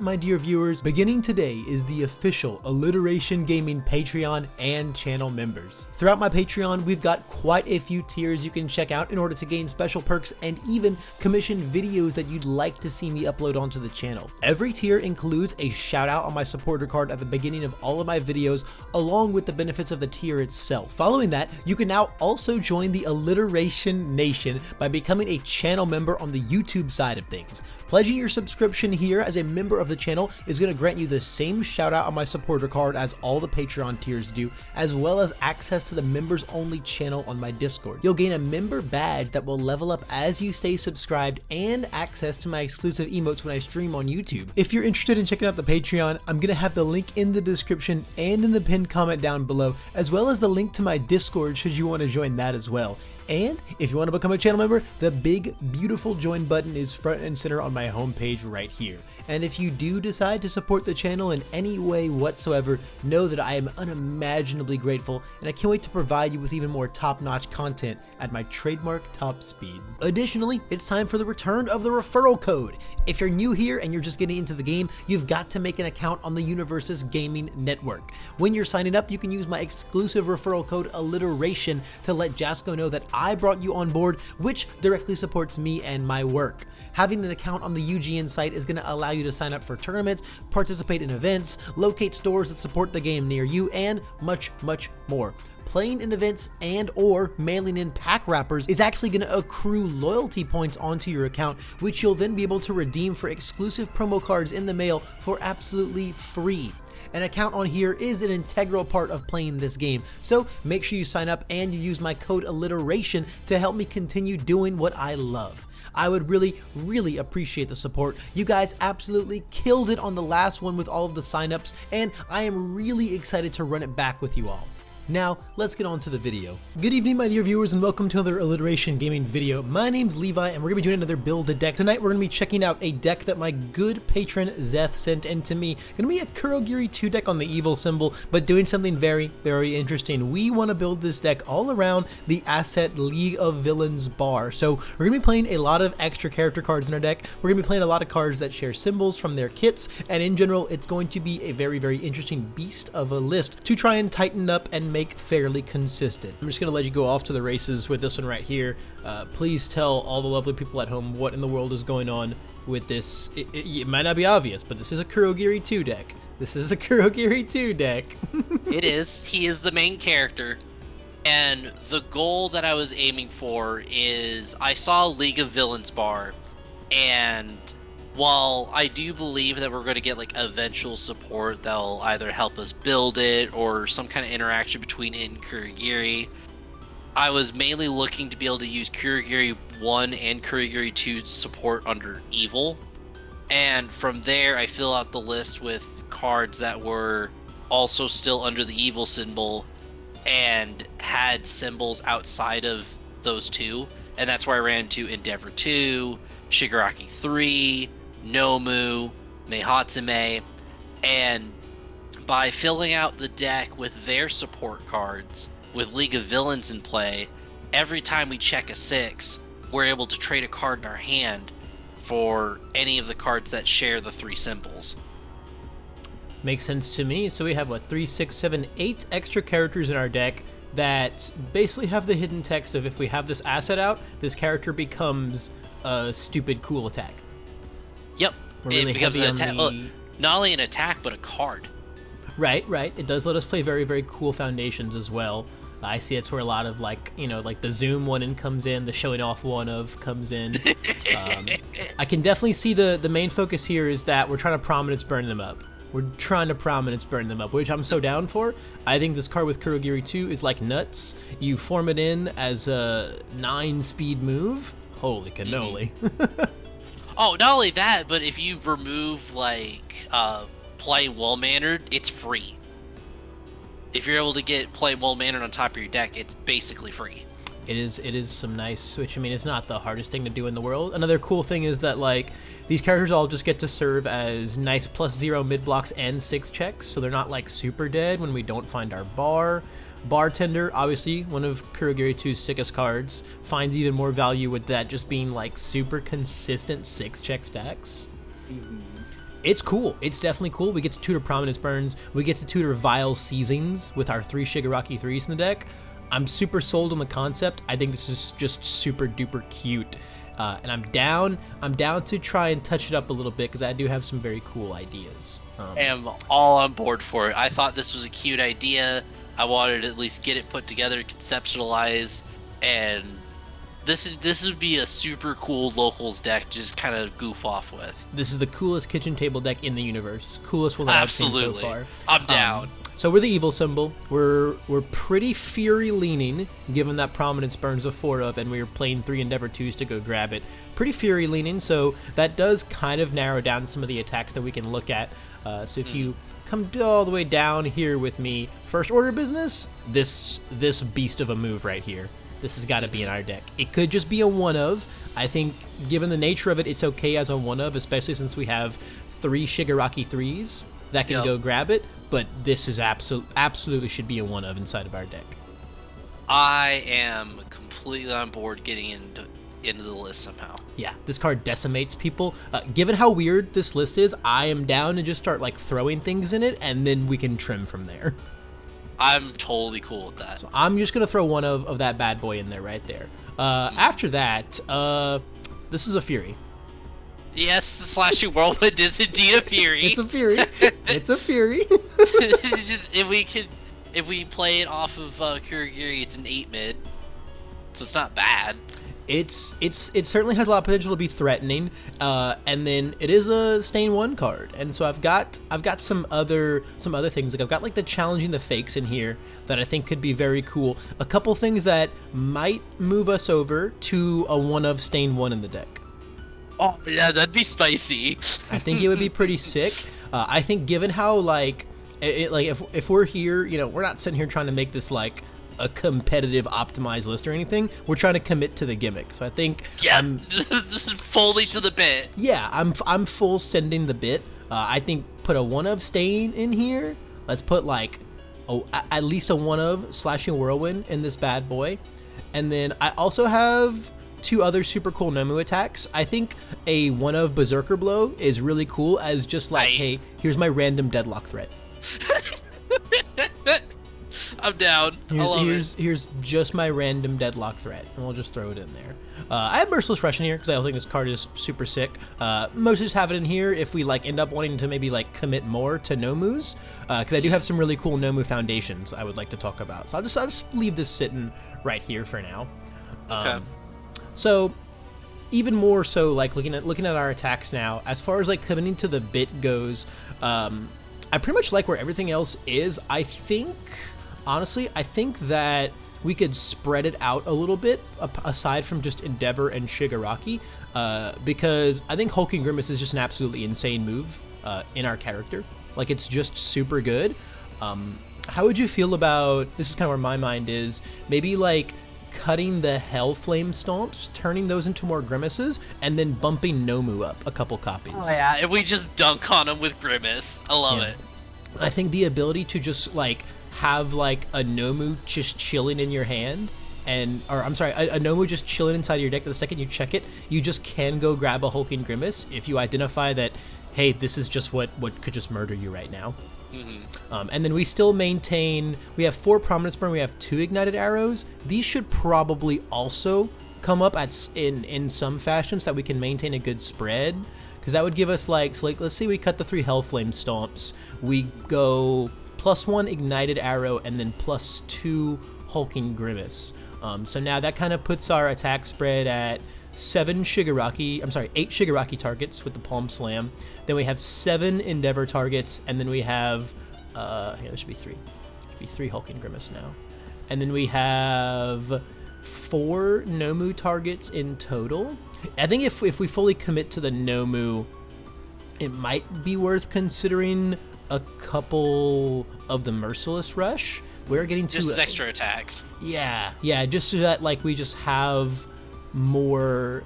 My dear viewers, beginning today is the official Alliteration Gaming Patreon and channel members. Throughout my Patreon, we've got quite a few tiers you can check out in order to gain special perks and even commission videos that you'd like to see me upload onto the channel. Every tier includes a shout out on my supporter card at the beginning of all of my videos, along with the benefits of the tier itself. Following that, you can now also join the Alliteration Nation by becoming a channel member on the YouTube side of things. Pledging your subscription here as a member of the channel is going to grant you the same shout out on my supporter card as all the Patreon tiers do, as well as access to the members only channel on my Discord. You'll gain a member badge that will level up as you stay subscribed and access to my exclusive emotes when I stream on YouTube. If you're interested in checking out the Patreon, I'm going to have the link in the description and in the pinned comment down below, as well as the link to my Discord should you want to join that as well. And if you want to become a channel member, the big beautiful join button is front and center on my homepage right here. And if you do decide to support the channel in any way whatsoever, know that I am unimaginably grateful, and I can't wait to provide you with even more top-notch content at my trademark top speed. Additionally, it's time for the return of the referral code. If you're new here and you're just getting into the game, you've got to make an account on the Universus Gaming Network. When you're signing up, you can use my exclusive referral code Alliteration to let Jasco know that I brought you on board, which directly supports me and my work. Having an account on the UGN site is going to allow you to sign up for tournaments, participate in events, locate stores that support the game near you, and much, much more. Playing in events and or mailing in pack wrappers is actually going to accrue loyalty points onto your account, which you'll then be able to redeem for exclusive promo cards in the mail for absolutely free. An account on here is an integral part of playing this game, so make sure you sign up and you use my code Alliteration to help me continue doing what I love. I would really appreciate the support. You guys absolutely killed it on the last one with all of the signups, and I am really excited to run it back with you all. Now, let's get on to the video. Good evening, my dear viewers, and welcome to another Alliteration Gaming video. My name's Levi, and we're going to be doing another build a deck. Tonight, we're going to be checking out a deck that my good patron, Zeth, sent in to me. Going to be a Kurogiri 2 deck on the evil symbol, but doing something very interesting. We want to build this deck all around the asset League of Villains bar. So, we're going to be playing a lot of extra character cards in our deck. We're going to be playing a lot of cards that share symbols from their kits, and in general, it's going to be a very interesting beast of a list to try and tighten up and make fairly consistent. I'm just gonna let you go off to the races with this one right here. Please tell all the lovely people at home what in the world is going on with this. It might not be obvious, but this is a Kurogiri 2 deck. This is a Kurogiri 2 deck. It is. He is the main character. And the goal that I was aiming for is I saw League of Villains bar, and while I do believe that we're going to get like eventual support that'll either help us build it or some kind of interaction between it and Kurogiri, I was mainly looking to be able to use Kurogiri 1 and Kurogiri 2 support under Evil. And from there, I fill out the list with cards that were also still under the Evil symbol and had symbols outside of those two. And that's where I ran into Endeavor 2, Shigaraki 3, Nomu, Meihatsume, and by filling out the deck with their support cards, with League of Villains in play, every time we check a 6, we're able to trade a card in our hand for any of the cards that share the 3 symbols. Makes sense to me. So we have, what, 3, 6, 7, 8 extra characters in our deck that basically have the hidden text of if we have this asset out, this character becomes a stupid cool attack. Yep, really it becomes an attack. Well, not only an attack, but a card. Right. It does let us play very cool foundations as well. I see it's where a lot of like the zoom one in comes in, the showing off one of comes in. I can definitely see the main focus here is that we're trying to prominence burn them up. We're trying to prominence burn them up, which I'm so down for. I think this card with Kurogiri 2 is like nuts. You form it in as a 9-speed move. Holy cannoli. Oh, not only that, but if you remove, like, play well-mannered, it's free. If you're able to get play well-mannered on top of your deck, it's basically free. It is some nice switch. I mean, it's not the hardest thing to do in the world. Another cool thing is that, like, these characters all just get to serve as nice +0 mid-blocks and 6 checks, so they're not, like, super dead when we don't find our bar. Bartender, obviously one of Kurogiri 2's sickest cards, finds even more value with that just being like super consistent 6 check stacks. It's cool. It's definitely cool. We get to tutor Prominence Burns. We get to tutor Vile Seasons with our 3 Shigaraki 3s in the deck. I'm super sold on the concept. I think this is just super duper cute. And I'm down to try and touch it up a little bit because I do have some very cool ideas. I am all on board for it. I thought this was a cute idea. I wanted to at least get it put together, conceptualize, and this would be a super cool locals deck to just kind of goof off with. This is the coolest kitchen table deck in the universe. Coolest one that I've seen so far. I'm down. So we're the evil symbol. We're pretty Fury leaning, given that Prominence Burns a 4 of, and we're playing 3 Endeavor 2s to go grab it. Pretty Fury leaning, so that does kind of narrow down some of the attacks that we can look at. So if you come all the way down here with me, first order business, this beast of a move right here. This has got to be in our deck. It could just be a 1 of. I think given the nature of it, it's okay as a 1 of, especially since we have 3 Shigaraki 3s that can go grab it. But this is absolutely should be a 1 of inside of our deck. I am completely on board getting into the list somehow. Yeah, this card decimates people. Given how weird this list is, I am down to just start like throwing things in it, and then we can trim from there. I'm totally cool with that. So I'm just gonna throw 1 of that bad boy in there right there. After that, this is a Fury. Yes, Slashing Whirlwind is indeed a Fury. It's a Fury. It's a Fury. It's just if we play it off of Kurogiri, it's an 8 mid, so it's not bad. It certainly has a lot of potential to be threatening, and then it is a stain 1 card, and so I've got some other things. Like I've got like the challenging the fakes in here that I think could be very cool. A couple things that might move us over to a 1 of stain 1 in the deck. Oh yeah, that'd be spicy. I think it would be pretty sick. I think given how like if we're here, you know, we're not sitting here trying to make this like a competitive optimized list or anything. We're trying to commit to the gimmick. So I think fully to the bit. Yeah, I'm full sending the bit. I think put a 1 of stain in here. Let's put like at least a 1 of Slashing Whirlwind in this bad boy. And then I also have 2 other super cool Nomu attacks. I think a 1 of Berserker Blow is really cool as just like, hey, here's my random deadlock threat. I'm down. Here's just my random deadlock threat, and we'll just throw it in there. I have Merciless Rush in here because I don't think this card is super sick. Mostly just have it in here if we like end up wanting to maybe like commit more to Nomus, because I do have some really cool Nomu foundations I would like to talk about. So I'll just leave this sitting right here for now. Okay. So even more so, like looking at our attacks now, as far as like committing to the bit goes, I pretty much like where everything else is. I think that we could spread it out a little bit aside from just Endeavor and Shigaraki, because I think Hulking Grimace is just an absolutely insane move in our character. Like it's just super good. How would you feel about, this is kind of where my mind is, maybe like cutting the Hellflame Stomps, turning those into more Grimaces, and then bumping Nomu up a couple copies. Oh yeah, if we just dunk on him with Grimace. I love it. I think the ability to just like have like a Nomu just chilling in your hand, a Nomu just chilling inside your deck, the second you check it, you just can go grab a Hulking Grimace if you identify that, hey, this is just what could just murder you right now. Mm-hmm. And then we still maintain, we have 4 Prominence Burn, we have 2 Ignited Arrows. These should probably also come up in some fashion so that we can maintain a good spread, because that would give us like let's say we cut the 3 Hellflame Stomps, we go +1 Ignited Arrow and then +2 Hulking Grimace. So now that kind of puts our attack spread at 8 Shigaraki targets with the Palm Slam. Then we have 7 Endeavor targets, and then we have there should be 3. There should be 3 Hulking Grimace now. And then we have 4 Nomu targets in total. I think if we fully commit to the Nomu, it might be worth considering a couple of the Merciless Rush. We're getting to just extra attacks. Yeah, just so that like we just have more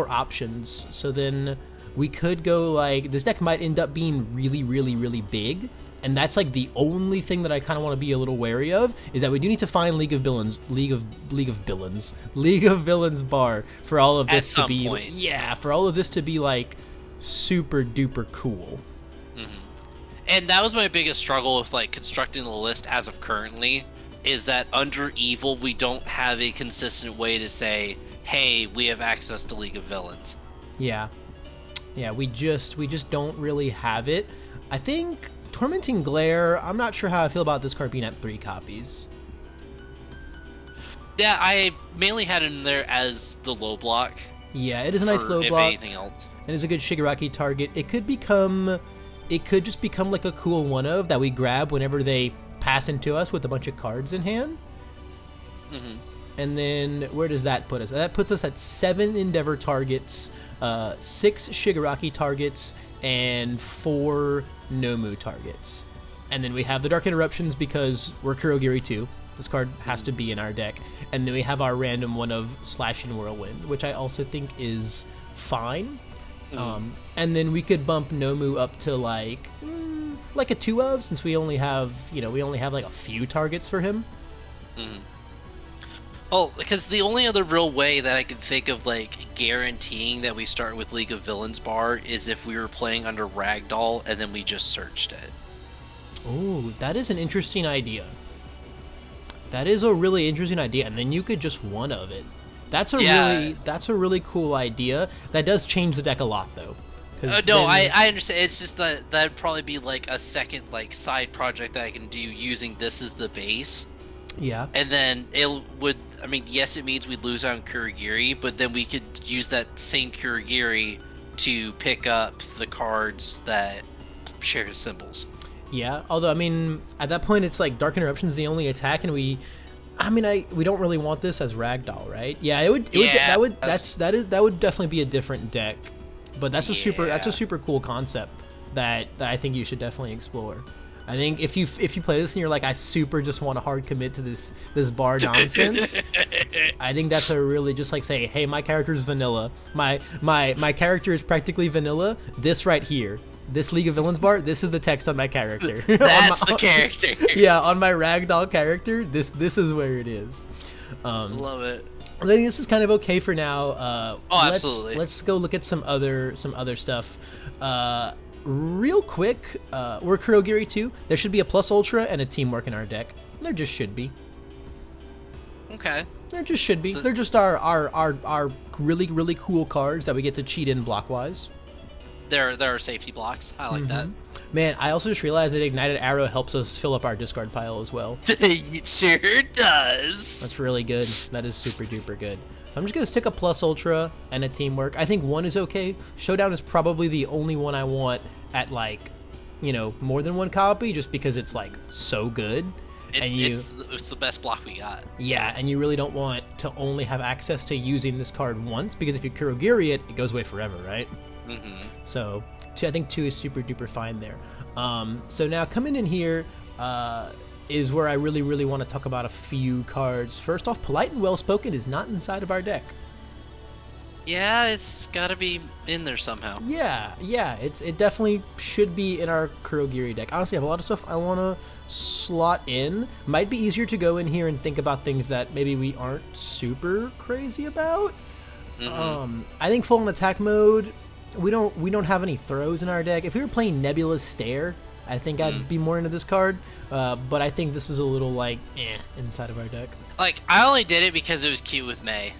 options. So then we could go like, this deck might end up being really, really, really big, and that's like the only thing that I kind of want to be a little wary of, is that we do need to find League of Villains bar for all of this to be point. for all of this to be like super duper cool. And that was my biggest struggle with like constructing the list as of currently, is that under Evil we don't have a consistent way to say, hey, we have access to League of Villains. Yeah, we just don't really have it. I think Tormenting Glare, I'm not sure how I feel about this card being at 3 copies. Yeah, I mainly had it in there as the low block. Yeah, it is a nice low block. If anything else. And it's a good Shigaraki target. It could just become like a cool one of that we grab whenever they pass into us with a bunch of cards in hand. And then where does that put us? That puts us at 7 Endeavor targets, 6 Shigaraki targets, and 4 Nomu targets. And then we have the Dark Interruptions because we're Kurogiri too. This card has to be in our deck. And then we have our random one of Slashing Whirlwind, which I also think is fine. And then we could bump Nomu up to like a 2 of, since we only have like a few targets for him. Oh, because the only other real way that I could think of like guaranteeing that we start with League of Villains bar is if we were playing under Ragdoll and then we just searched it. Oh, that is an interesting idea. That is a really interesting idea, and then you could just one of it. That's a really cool idea. That does change the deck a lot, though. I understand. It's just that that'd probably be like a second like side project that I can do using this as the base. Yeah. And then yes, it means we'd lose on Kurogiri, but then we could use that same Kurogiri to pick up the cards that share his symbols. Yeah, although, at that point, it's like Dark Interruption's the only attack, and we don't really want this as Ragdoll, right? Yeah, that would definitely be a different deck, but that's a super cool concept that I think you should definitely explore. I think if you play this and you're like, I super just want to hard commit to this bar nonsense, I think that's a really just like say, hey, my character's vanilla. My character is practically vanilla. This right here. This League of Villains bar, this is the text on my character. That's the character. Yeah, on my Ragdoll character, this is where it is. Love it. I think this is kind of okay for now. Absolutely. Let's go look at some other stuff. Real quick, we're Kurogiri 2. There should be a Plus Ultra and a Teamwork in our deck. There just should be. Okay. There just should be. They're just our really, really cool cards that we get to cheat in block-wise. There are safety blocks. I like that. Man, I also just realized that Ignited Arrow helps us fill up our discard pile as well. It sure does. That's really good. That is super duper good. So I'm just going to stick a Plus Ultra and a Teamwork. I think 1 is okay. Showdown is probably the only one I want at more than 1 copy, just because it's like so good. It's the best block we got. Yeah, and you really don't want to only have access to using this card once, because if you Kurogiri it goes away forever, right? So I think 2 is super duper fine there. So now coming in here is where I really, really want to talk about a few cards. First off, Polite and Well-Spoken is not inside of our deck. Yeah, it's got to be in there somehow. Yeah, it definitely should be in our Kurogiri deck. Honestly, I have a lot of stuff I want to slot in. Might be easier to go in here and think about things that maybe we aren't super crazy about. I think full on attack mode, we don't have any throws in our deck. If we were playing Nebula's Stare, I think I'd be more into this card. But I think this is a little like inside of our deck. Like, I only did it because it was cute with May.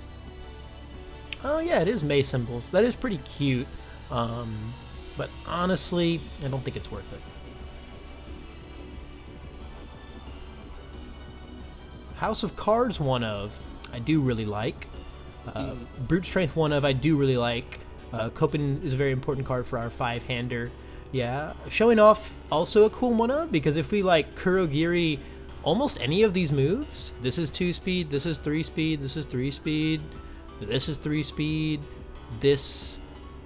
Oh yeah, it is May symbols. That is pretty cute. But honestly, I don't think it's worth it. House of Cards 1 of, I do really like. Brute Strength 1 of, I do really like. Copen is a very important card for our 5-hander. Yeah, Showing Off, also a cool one of, because if we like Kurogiri almost any of these moves, this is 2 speed, this is 3 speed, this is 3 speed, this is 3 speed, this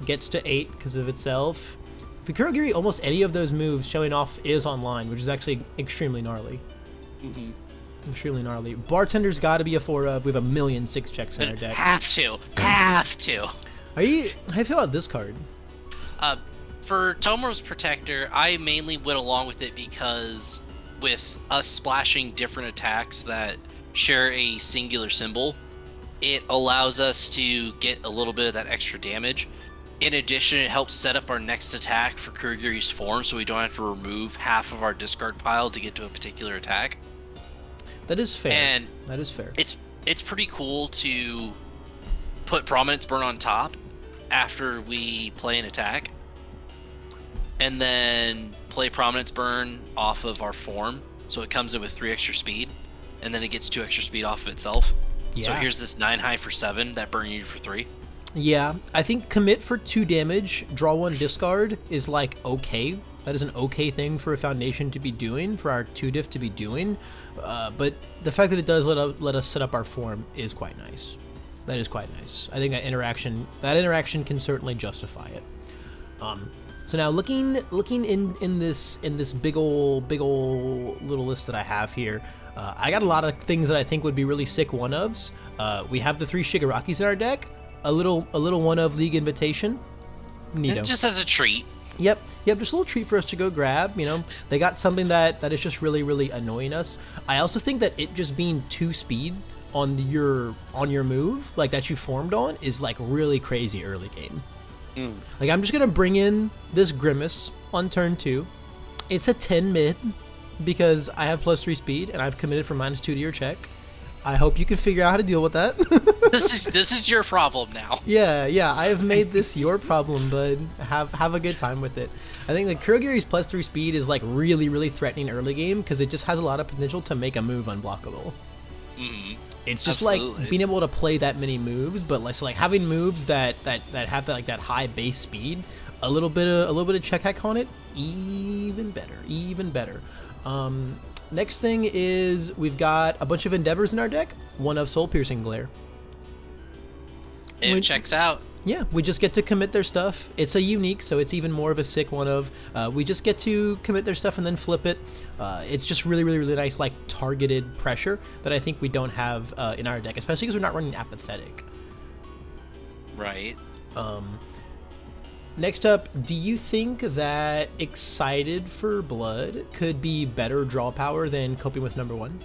gets to 8 because of itself. If we Kurogiri almost any of those moves, Showing Off is online, which is actually extremely gnarly. Extremely gnarly. Bartender's got to be a 4 of. We have 1,000,006 checks in our deck. Have to. How do you feel about this card? For Tomoro's Protector, I mainly went along with it because with us splashing different attacks that share a singular symbol, it allows us to get a little bit of that extra damage. In addition, it helps set up our next attack for Kurogiri's form, so we don't have to remove half of our discard pile to get to a particular attack. That is fair. And that is fair. It's pretty cool to put Prominence Burn on top after we play an attack, and then play Prominence Burn off of our form, so it comes in with 3 extra speed, and then it gets 2 extra speed off of itself. Yeah. So here's this 9 high for 7 that burn you for 3. Yeah, I think commit for 2 damage, draw 1 discard is like okay. That is an okay thing for a foundation to be doing, for our 2 diff to be doing. But the fact that it does let us set up our form is quite nice. That is quite nice. I think that interaction can certainly justify it. So now looking in this big ol' little list that I have here, I got a lot of things that I think would be really sick one-ofs. We have the 3 Shigarakis in our deck, a little one-of League Invitation. Neato. It just as a treat. Yep, just a little treat for us to go grab. You know, they got something that is just really annoying us. I also think that it just being 2 speed on your move, like that you formed on, is like really crazy early game. Like, I'm just gonna bring in this Grimace on turn 2. It's a 10 mid because I have +3 speed and I've committed for -2 to your check. I hope you can figure out how to deal with that. This is your problem now. Yeah, I have made this your problem, bud. Have a good time with it. I think the Kurogiri's +3 speed is like really threatening early game because it just has a lot of potential to make a move unblockable. It's just Absolutely. like being able to play that many moves, but like having moves that have that high base speed, a little bit of check hack on it, even better. Next thing is we've got a bunch of Endeavors in our deck. One of Soul Piercing Glare. It checks out. Yeah, we just get to commit their stuff. It's a unique, so it's even more of a sick one of. We just get to commit their stuff and then flip it. It's just really nice, like targeted pressure that I think we don't have in our deck, especially because we're not running Apathetic. Right. Next up, do you think that Excited for Blood could be better draw power than Coping with number 1?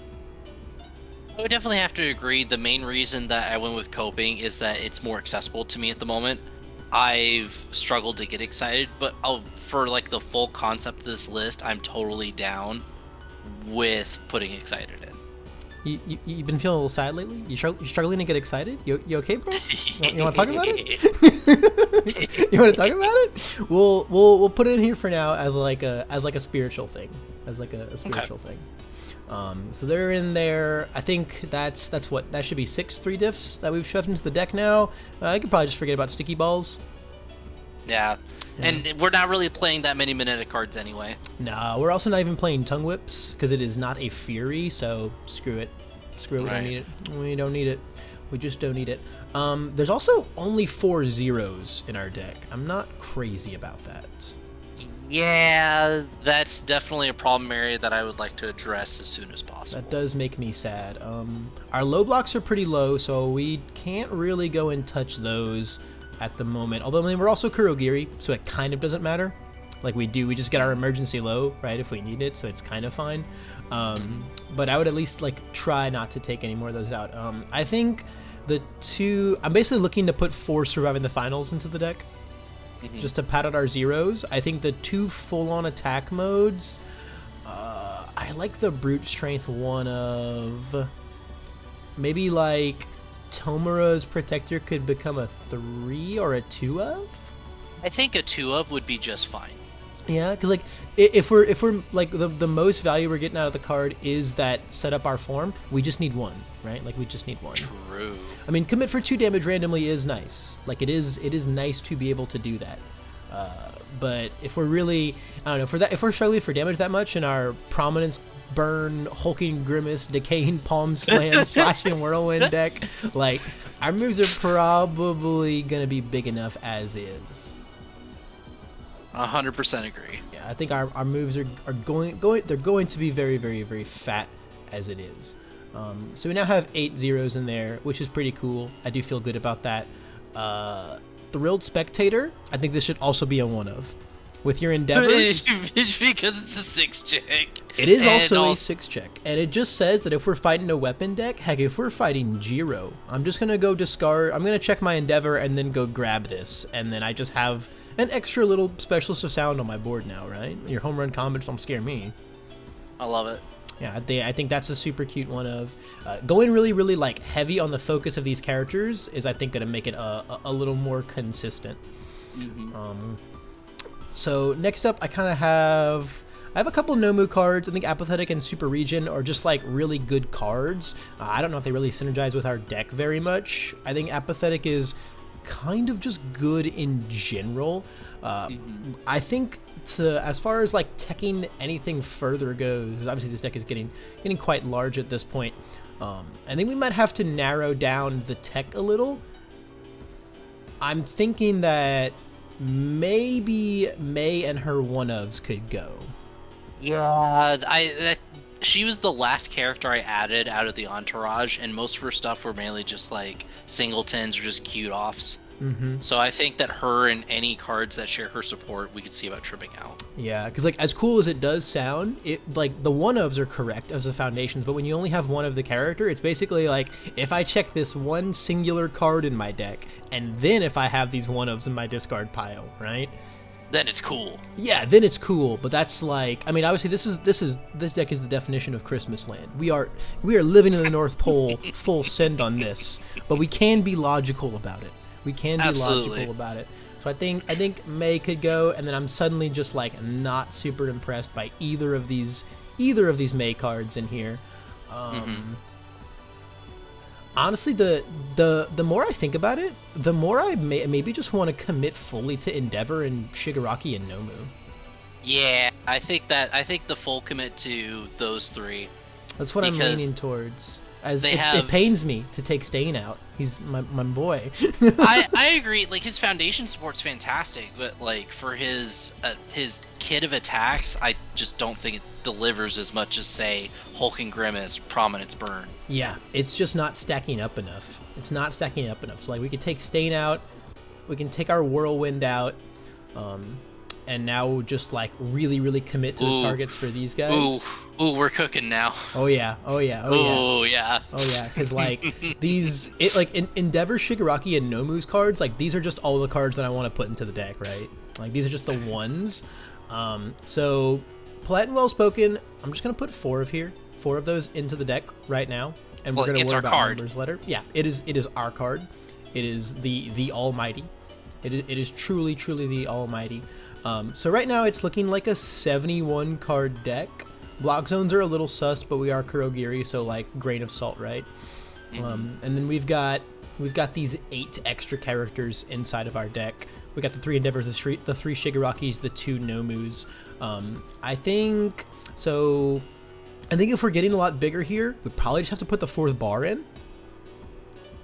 I would definitely have to agree. The main reason that I went with Coping is that it's more accessible to me at the moment. I've struggled to get excited, but for like the full concept of this list, I'm totally down with putting Excited in. You've been feeling a little sad lately? You struggling to get excited? You okay, bro? You want to talk about it? You want to talk about it? We'll put it in here for now as like a spiritual thing, thing. So they're in there. I think that should be 6 3 diffs that we've shoved into the deck now. I could probably just forget about Sticky Balls. Yeah. And we're not really playing that many Mineta cards anyway. No, we're also not even playing Tongue Whips because it is not a Fury, so screw it. We don't need it. We don't need it. We just don't need it. There's also only 4 zeros in our deck. I'm not crazy about that. Yeah, that's definitely a problem area that I would like to address as soon as possible. That does make me sad. Our low blocks are pretty low, so we can't really go and touch those at the moment. Although, I mean, we're also Kurogiri, so it kind of doesn't matter. Like we just get our emergency low, right, if we need it, so it's kind of fine. But I would at least like try not to take any more of those out. I think I'm basically looking to put 4 Surviving the Finals into the deck, just to pad out our zeros. I think the 2 full-on attack modes, I like the Brute Strength one of, maybe like Tomura's Protector could become a 3 or a 2 of? I think a 2 of would be just fine. Yeah, because like if we're like the most value we're getting out of the card is that set up our form, we just need 1, right? Like we just need 1. True. I mean, commit for 2 damage randomly is nice. Like it is nice to be able to do that. But if we're really, I don't know, if we're struggling for damage that much in our Prominence Burn, Hulking Grimace, Decaying Palm Slam, Slashing Whirlwind deck, like our moves are probably gonna be big enough as is. 100% agree. Yeah, I think our moves are going to be very fat as it is. So we now have 8 zeros in there, which is pretty cool. I do feel good about that. Thrilled Spectator, I think this should also be a 1 of. with your endeavors. Because it's a 6 check. It is also a 6 check, and it just says that if we're fighting a weapon deck, heck, if we're fighting Jiro, I'm just gonna go discard. I'm gonna check my endeavor and then go grab this, and then I just have an extra little specialist of sound on my board now, right? Your home run combos don't scare me. I love it. Yeah, I think that's a super cute one of going really, really like heavy on the focus of these characters is I think going to make it a little more consistent. Mm-hmm. So next up, I have a couple Nomu cards. I think Apathetic and Super Region are just like really good cards. I don't know if they really synergize with our deck very much. I think Apathetic is kind of just good in general. I think as far as like teching anything further goes, because obviously this deck is getting quite large at this point. I think we might have to narrow down the tech a little. I'm thinking that maybe May and her one-ofs could go. Yeah, she was the last character I added out of the entourage, and most of her stuff were mainly just like singletons or just cute offs. Mm-hmm. So I think that her and any cards that share her support, we could see about trimming out. Yeah, because like as cool as it does sound, it like the one-ofs are correct as the foundations, but when you only have one of the character, it's basically like if I check this one singular card in my deck, and then if I have these one-ofs in my discard pile, right? Then it's cool. Yeah, then it's cool, but that's like, I mean, obviously this deck is the definition of Christmas land. We are living in the North Pole, full send on this, but we can be logical about it. We can be logical about it. So I think May could go, and then I'm suddenly just like not super impressed by either of these May cards in here. Honestly, the more I think about it, the more I maybe just want to commit fully to Endeavor and Shigaraki and Nomu. Yeah, I think the full commit to those three. That's what I'm leaning towards. As it pains me to take Stain out. He's my boy. I agree. Like his foundation support's fantastic, but like for his kit of attacks, I just don't think it delivers as much as say Hulking Grimace, Prominence Burn. Yeah, it's just not stacking up enough. It's not stacking up enough. So like we could take Stain out, we can take our Whirlwind out, and now we'll just like really, really commit to the targets for these guys. Ooh, we're cooking now. Oh yeah. Because like Endeavor, Shigaraki, and Nomu's cards, like these are just all the cards that I want to put into the deck, right? Like these are just the ones. So polite and well spoken. I'm just gonna put four of those into the deck right now, and we're gonna worry about numbers later. Yeah, it is our card. It is the Almighty. It is truly the Almighty. So right now it's looking like a 71 card deck. Block zones are a little sus, but we are Kurogiri, so like grain of salt, right? And then we've got these 8 extra characters inside of our deck. We got the 3 Endeavors, the 3 Shigarakis, the 2 Nomus. I think if we're getting a lot bigger here, we probably just have to put the 4th bar in.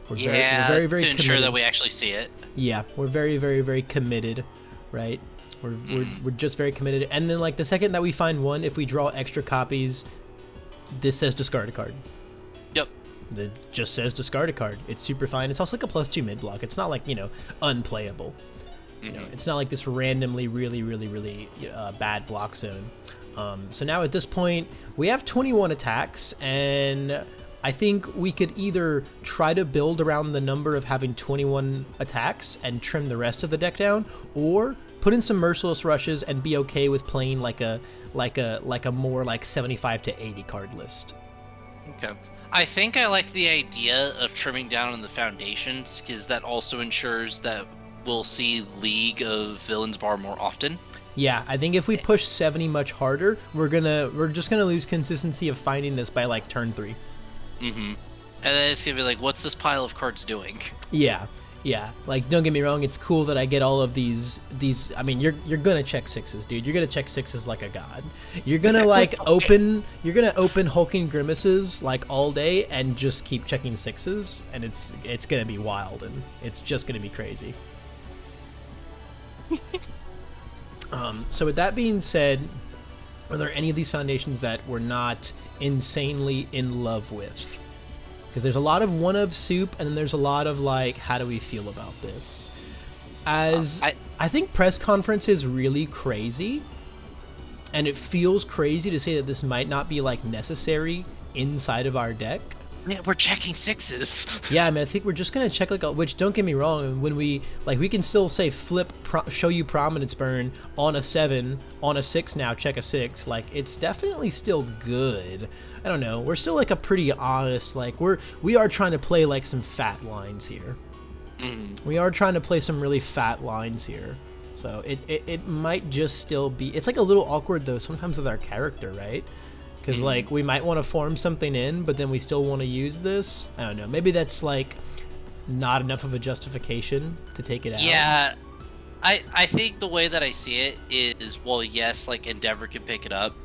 We're very to ensure committed. that we actually see it. Yeah, we're very committed, right? We're just very committed. And then like the second that we find one, if we draw extra copies, this says discard a card. Yep. It just says discard a card. It's super fine. It's also like a +2 mid block. It's not like, unplayable. It's not like this randomly really bad block zone. So now at this point, we have 21 attacks, and I think we could either try to build around the number of having 21 attacks and trim the rest of the deck down, or put in some merciless rushes and be okay with playing like a more like 75 to 80 card list. Okay. I think I like the idea of trimming down on the foundations, because that also ensures that we'll see League of Villains Bar more often. Yeah, I think if we push 70 much harder, we're just gonna lose consistency of finding this by like turn 3. And then it's gonna be like, what's this pile of cards doing? Yeah. Like, don't get me wrong, it's cool that I get all of these. I mean, you're gonna check 6s, dude. You're gonna check 6s like a god. You're gonna like open Hulking Grimaces like all day and just keep checking 6s, and it's gonna be wild, and it's just gonna be crazy. So with that being said, are there any of these foundations that we're not insanely in love with? Because there's a lot of soup, and then there's a lot of like, how do we feel about this? I think press conference is really crazy, and it feels crazy to say that this might not be like necessary inside of our deck. Man, we're checking 6s. Yeah, I mean, I think we're just gonna check like, which don't get me wrong, when we we can still say flip, show you prominence burn on a 7, on a 6 now, check a 6. Like, it's definitely still good. I don't know. We're still like a pretty honest, like we are trying to play like some fat lines here. We are trying to play some really fat lines here. So it might just still be, it's like a little awkward though sometimes with our character, right? Because like we might want to form something in, but then we still want to use this. I don't know. Maybe that's like not enough of a justification to take it out. Yeah, I think the way that I see it is, well, yes, like Endeavor can pick it up,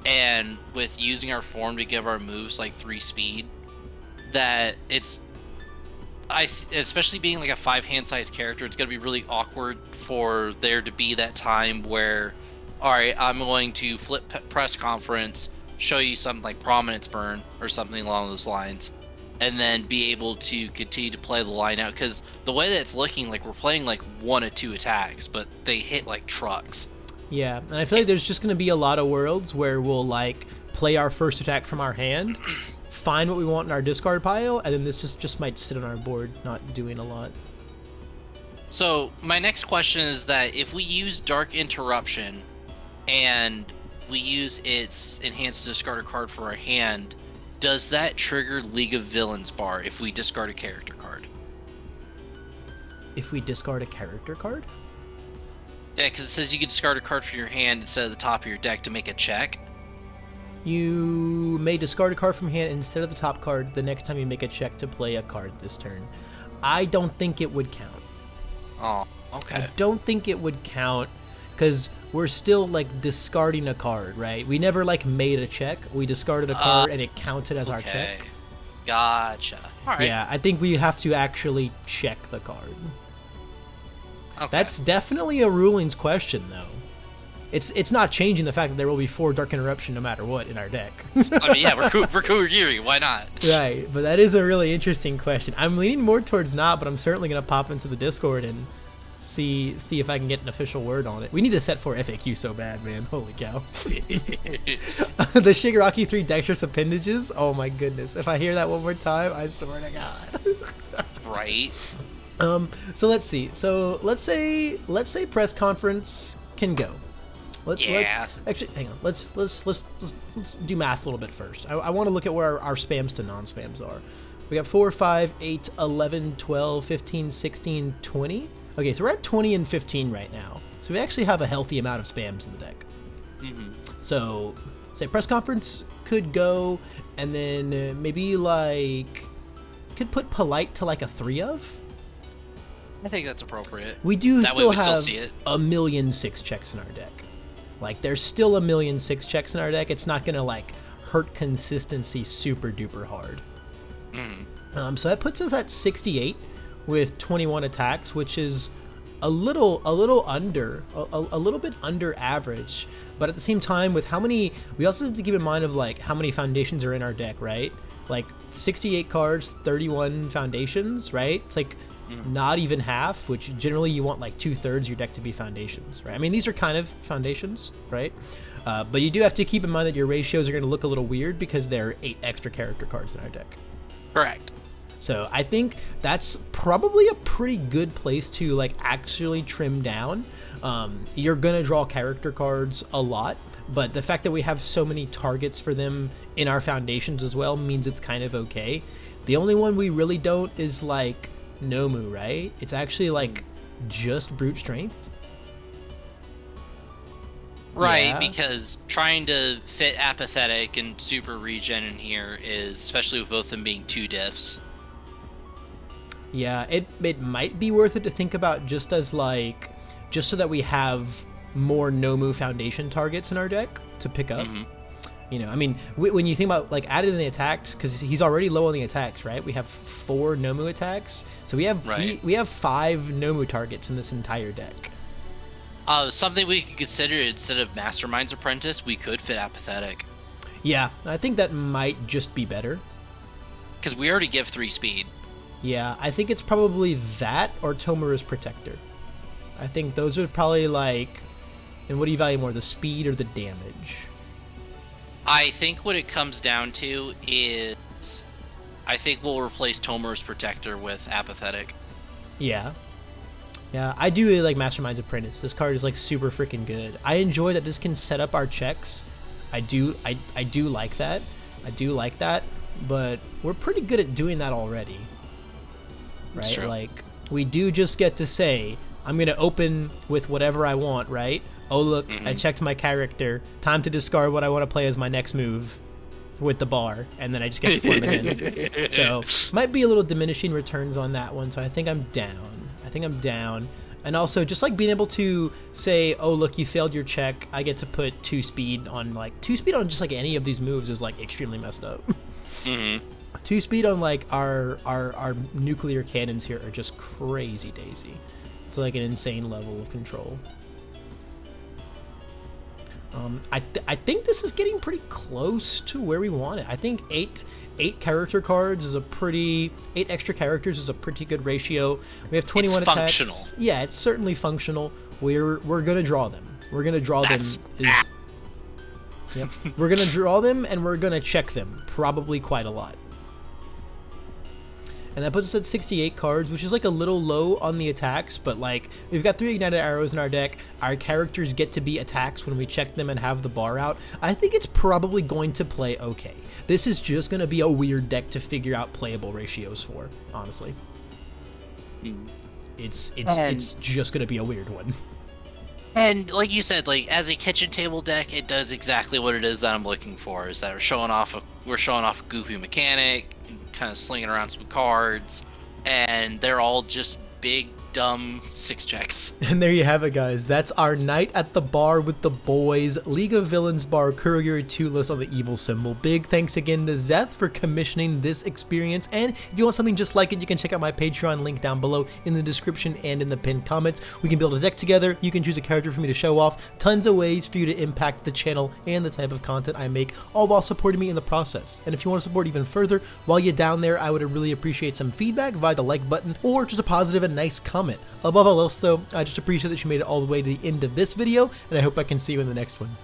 and with using our form to give our moves like 3 speed, that especially being like a 5 hand size character, it's gonna be really awkward for there to be that time where, all right, I'm going to flip press conference, show you something like prominence burn or something along those lines, and then be able to continue to play the line out. Because the way that it's looking, like we're playing like 1 or 2 attacks, but they hit like trucks. Yeah, and I feel like there's just going to be a lot of worlds where we'll like play our first attack from our hand, find what we want in our discard pile, and then this just might sit on our board not doing a lot. So my next question is that if we use Dark Interruption and we use its enhanced discard a card for our hand, does that trigger League of Villains bar if we discard a character card? If we discard a character card? Yeah, because it says you can discard a card from your hand instead of the top of your deck to make a check. You may discard a card from hand instead of the top card the next time you make a check to play a card this turn. I don't think it would count. Oh, okay. I don't think it would count because we're still like discarding a card, right? We never like made a check. We discarded a card and it counted as our check. Gotcha. All right. Yeah, I think we have to actually check the card. Okay. That's definitely a rulings question, though. It's not changing the fact that there will be 4 Dark Interruption no matter what in our deck. I mean, yeah, we're Kurogiri. Why not? Right, but that is a really interesting question. I'm leaning more towards not, but I'm certainly going to pop into the Discord and see if I can get an official word on it. We need to set 4 FAQ so bad, man. Holy cow. The Shigaraki 3 dexterous appendages. Oh my goodness. If I hear that one more time, I swear to God. Right. So let's see. So let's say press conference can go. Let's actually hang on. Let's do math a little bit first. I want to look at where our spams to non-spams are. We got 4, 5, 8, 11, 12, 15, 16, 20. Okay, so we're at 20 and 15 right now. So we actually have a healthy amount of spams in the deck. So say press conference could go, and then maybe like could put polite to like a 3 of. I think that's appropriate. We do that still way we have still see it. 1,000,006 checks in our deck. Like, there's still 1,000,006 checks in our deck. It's not gonna like hurt consistency super duper hard. So that puts us at 68 with 21 attacks, which is a little bit under average. But at the same time, with how many, we also have to keep in mind of like how many foundations are in our deck, right? Like 68 cards, 31 foundations, right? It's like not even half, which generally you want like 2/3 of your deck to be foundations, right? I mean, these are kind of foundations, right? But you do have to keep in mind that your ratios are going to look a little weird because there are 8 extra character cards in our deck. Correct. So I think that's probably a pretty good place to like actually trim down. You're going to draw character cards a lot, but the fact that we have so many targets for them in our foundations as well means it's kind of okay. The only one we really don't is like Nomu, right? It's actually like just brute strength. Right, Yeah. because trying to fit apathetic and super regen in here is, especially with both of them being 2 diffs. Yeah, it might be worth it to think about just as like, just so that we have more Nomu foundation targets in our deck to pick up. You know, I mean, when you think about like added in the attacks, because he's already low on the attacks, right? We have 4 Nomu attacks, so we have we have 5 Nomu targets in this entire deck. Something we could consider, instead of Mastermind's Apprentice, we could fit apathetic. Yeah, I think that might just be better. Because we already give 3 speed. Yeah, I think it's probably that or Tomura's Protector. I think those are probably like, and what do you value more, the speed or the damage? I think what it comes down to is, I think we'll replace Tomer's Protector with Apathetic. Yeah. Yeah, I do really like Mastermind's Apprentice. This card is like super freaking good. I enjoy that this can set up our checks. I do like that. I do like that, but we're pretty good at doing that already. Right? Like, we do just get to say, I'm going to open with whatever I want, right? Oh, look, I checked my character. Time to discard what I want to play as my next move with the bar, and then I just get to form it in. So, might be a little diminishing returns on that one, so I think I'm down. And also, just like being able to say, oh, look, you failed your check, I get to put 2 speed on just like any of these moves is like extremely messed up. 2 speed on like our nuclear cannons here are just crazy daisy. It's like an insane level of control. I think this is getting pretty close to where we want it. I think eight character cards is 8 extra characters is a pretty good ratio. We have 21 it's attacks. Functional. Yeah, it's certainly functional. We're gonna draw them. We're gonna draw them. Yep. We're gonna draw them and we're gonna check them probably quite a lot. And that puts us at 68 cards, which is like a little low on the attacks, but like we've got 3 ignited arrows in our deck. Our characters get to be attacks when we check them and have the bar out. I think it's probably going to play okay. This is just going to be a weird deck to figure out playable ratios for, honestly. It's just going to be a weird one. And like you said, like as a kitchen table deck, it does exactly what it is that I'm looking for. Is that we're showing off a goofy mechanic, kind of slinging around some cards, and they're all just big dumb 6 checks. And there you have it, guys. That's our night at the bar with the boys. League of Villains bar Kurogiri 2 list on the evil symbol. Big thanks again to Zeth for commissioning this experience. And if you want something just like it, you can check out my Patreon link down below in the description and in the pinned comments. We can build a deck together. You can choose a character for me to show off. Tons of ways for you to impact the channel and the type of content I make, all while supporting me in the process. And if you want to support even further, while you're down there, I would really appreciate some feedback via the like button or just a positive and nice comment. Above all else though, I just appreciate that you made it all the way to the end of this video, and I hope I can see you in the next one.